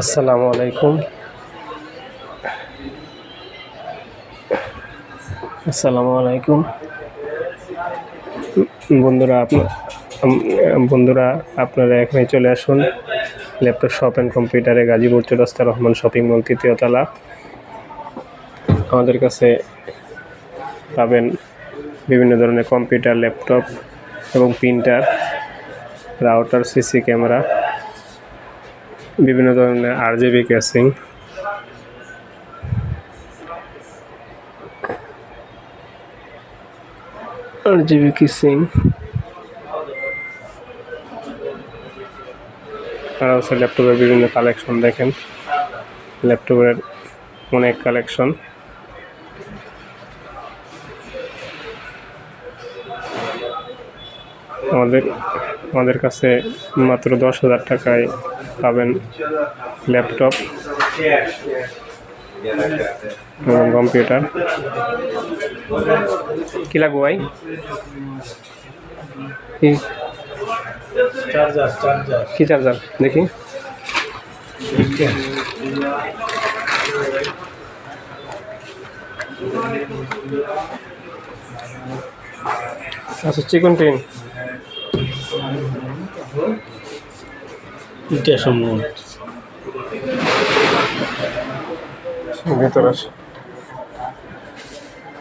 আসসালামু আলাইকুম। বন্ধুরা আপনারা এখানে চলে আসুন ল্যাপটপ শপ অ্যান্ড কম্পিউটারে গাজীপুর চৌরাস্তা রহমান শপিং মল ৩য় তলা। আমাদের কাছে পাবেন বিভিন্ন ধরনের কম্পিউটার, ল্যাপটপ এবং প্রিন্টার, রাউটার, সিসি ক্যামেরা, বিভিন্ন ধরনের RGB কেসিং, আর হচ্ছে ল্যাপটপের বিভিন্ন কালেকশন। দেখেন ল্যাপটপের অনেক কালেকশন। আমাদের কাছে মাত্র 10,000 টাকায় পাবেন ল্যাপটপ এবং কম্পিউটার। কি লাগবো ভাই? কি চার্জার দেখি। আচ্ছা, চিকন টিন ভিতরে